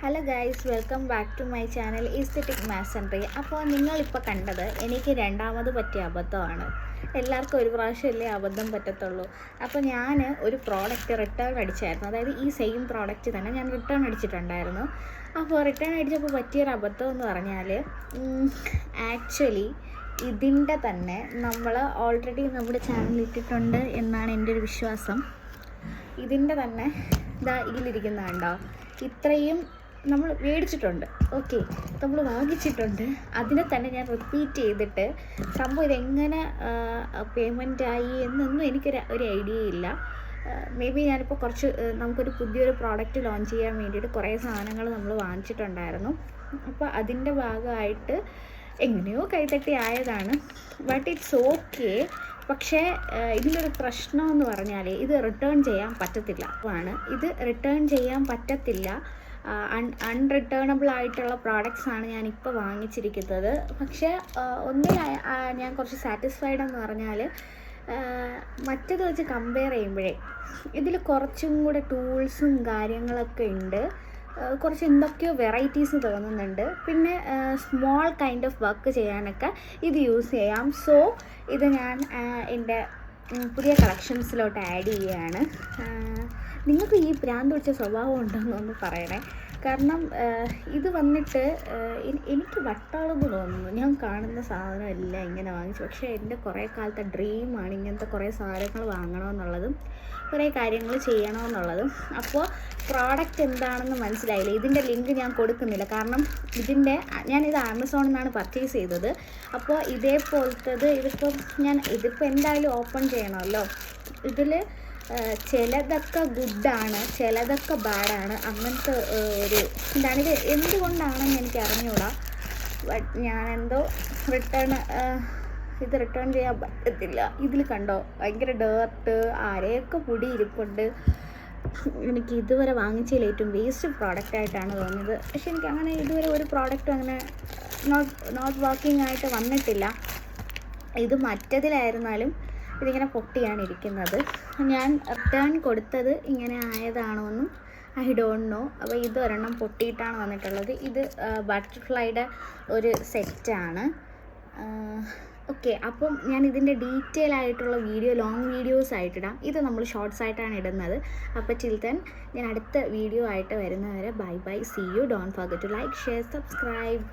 Hello guys, welcome back to my channel aesthetic masonry. അപ്പോൾ നിങ്ങളിപ്പോൾ കണ്ടത് എനിക്ക് രണ്ടാമത് പറ്റിയ അബദ്ധമാണ്. എല്ലാവർക്കും ഒരു പ്രാവശ്യമല്ലേ അബദ്ധം പറ്റത്തുള്ളൂ. അപ്പോൾ ഞാൻ ഒരു പ്രോഡക്റ്റ് റിട്ടേൺ അടിച്ചായിരുന്നു. അതായത് ഈ സെയിം പ്രോഡക്റ്റ് തന്നെ ഞാൻ റിട്ടേൺ അടിച്ചിട്ടുണ്ടായിരുന്നു. അപ്പോൾ റിട്ടേൺ അടിച്ചപ്പോൾ പറ്റിയൊരു അബദ്ധം എന്ന് പറഞ്ഞാൽ ആക്ച്വലി ഇതിൻ്റെ തന്നെ നമ്മൾ ഓൾറെഡി നമ്മുടെ ചാനലിൽ ഇട്ടിട്ടുണ്ട് എന്നാണ് എൻ്റെ ഒരു വിശ്വാസം. ഇതിൻ്റെ തന്നെ ഇതാ ഇതിലിരിക്കുന്നതുണ്ടോ, ഇത്രയും നമ്മൾ മേടിച്ചിട്ടുണ്ട്. ഓക്കെ, നമ്മൾ വാങ്ങിച്ചിട്ടുണ്ട്. അതിനെ തന്നെ ഞാൻ റിപ്പീറ്റ് ചെയ്തിട്ട് സംഭവം ഇതെങ്ങനെ പേയ്മെൻ്റ് ആയി എന്നൊന്നും ഒരു ഐഡിയ ഇല്ല. മേ ബി ഞാനിപ്പോൾ നമുക്കൊരു പുതിയൊരു പ്രോഡക്റ്റ് ലോഞ്ച് ചെയ്യാൻ വേണ്ടിയിട്ട് കുറേ സാധനങ്ങൾ നമ്മൾ വാങ്ങിച്ചിട്ടുണ്ടായിരുന്നു. അപ്പോൾ അതിൻ്റെ ഭാഗമായിട്ട് എങ്ങനെയോ കൈത്തട്ടി ആയതാണ്. But it's okay. പക്ഷേ ഇതിലൊരു പ്രശ്നമെന്ന് പറഞ്ഞാൽ ഇത് റിട്ടേൺ ചെയ്യാൻ പറ്റത്തില്ല. ഇത് റിട്ടേൺ ചെയ്യാൻ പറ്റത്തില്ല. അൺറിട്ടേണബിൾ ആയിട്ടുള്ള പ്രോഡക്റ്റ്സാണ് ഞാനിപ്പോൾ വാങ്ങിച്ചിരിക്കുന്നത്. പക്ഷേ ഒന്നിൽ ഞാൻ കുറച്ച് സാറ്റിസ്ഫൈഡ് എന്ന് പറഞ്ഞാൽ മറ്റേത് വെച്ച് കമ്പയർ ചെയ്യുമ്പോഴേ ഇതിൽ കുറച്ചും കൂടെ ടൂൾസും കാര്യങ്ങളൊക്കെ ഉണ്ട്. കുറച്ച് എന്തൊക്കെയോ വെറൈറ്റീസ് തോന്നുന്നുണ്ട്. പിന്നെ സ്മോൾ കൈൻഡ് ഓഫ് വർക്ക് ചെയ്യാനൊക്കെ ഇത് യൂസ് ചെയ്യാം. സോ ഇത് ഞാൻ എൻ്റെ പുതിയ കളക്ഷൻസിലോട്ട് ആഡ് ചെയ്യുകയാണ്. നിങ്ങൾക്ക് ഈ ഭ്രാന്ത് പിടിച്ച സ്വഭാവം ഉണ്ടോയെന്നൊന്ന് പറയണേ. കാരണം ഇത് വന്നിട്ട് എനിക്ക് വട്ടാളെന്ന് തോന്നുന്നു. ഞാൻ കാണുന്ന സാധനമെല്ലാം ഇങ്ങനെ വാങ്ങിച്ചു. പക്ഷേ എൻ്റെ കുറേ കാലത്തെ ഡ്രീമാണ് ഇങ്ങനത്തെ കുറേ സാധനങ്ങൾ വാങ്ങണമെന്നുള്ളതും കുറേ കാര്യങ്ങൾ ചെയ്യണമെന്നുള്ളതും. അപ്പോൾ പ്രോഡക്റ്റ് എന്താണെന്ന് മനസ്സിലായില്ല. ഇതിൻ്റെ ലിങ്ക് ഞാൻ കൊടുക്കുന്നില്ല. കാരണം ഞാനിത് ആമസോണിൽ നിന്നാണ് പർച്ചേസ് ചെയ്തത്. അപ്പോൾ ഇതേപോലത്തത് ഇതിപ്പോൾ എന്തായാലും ഓപ്പൺ ചെയ്യണമല്ലോ. ഇതിൽ ചിലതൊക്കെ ഗുഡാണ്, ചിലതൊക്കെ ബാഡാണ്. അങ്ങനത്തെ ഇതാണിത്. എന്തുകൊണ്ടാണെന്ന് എനിക്ക് അറിഞ്ഞൂടാ. ബട്ട് ഞാനെന്തോ ഇത് റിട്ടേൺ ചെയ്യാൻ പറ്റത്തില്ല. ഇതിൽ കണ്ടോ, ഭയങ്കര ഡേർട്ട്, ആരെയൊക്കെ പൊടി ഇരിപ്പുണ്ട്. എനിക്ക് ഇതുവരെ വാങ്ങിച്ചതിൽ ഏറ്റവും വേസ്റ്റ് പ്രോഡക്റ്റായിട്ടാണ് തോന്നിയത്. പക്ഷെ എനിക്ക് അങ്ങനെ ഇതുവരെ ഒരു പ്രോഡക്റ്റും അങ്ങനെ നോട്ട് വർക്കിംഗ് ആയിട്ട് വന്നിട്ടില്ല. ഇത് മറ്റതിലായിരുന്നാലും ഇതിങ്ങനെ പൊട്ടിയാണ് ഇരിക്കുന്നത്. ഞാൻ റിട്ടേൺ കൊടുത്തത് ഇങ്ങനെ ആയതാണോന്നും ഐ ഡോണ്ട് നോ. അപ്പോൾ ഇതൊരെണ്ണം പൊട്ടിയിട്ടാണ് വന്നിട്ടുള്ളത്. ഇത് ബട്ടർഫ്ലൈയുടെ ഒരു സെറ്റാണ്. ഓക്കെ, അപ്പം ഞാൻ ഇതിൻ്റെ ഡീറ്റെയിൽ ആയിട്ടുള്ള ലോങ് വീഡിയോസ് ആയിട്ടിടാം. ഇത് നമ്മൾ ഷോർട്സ് ആയിട്ടാണ് ഇടുന്നത്. അപ്പോൾ ടിൽ ദെൻ ഞാൻ അടുത്ത വീഡിയോ ആയിട്ട് വരുന്നവരെ bye bye, see you. Don't forget to like, share, subscribe.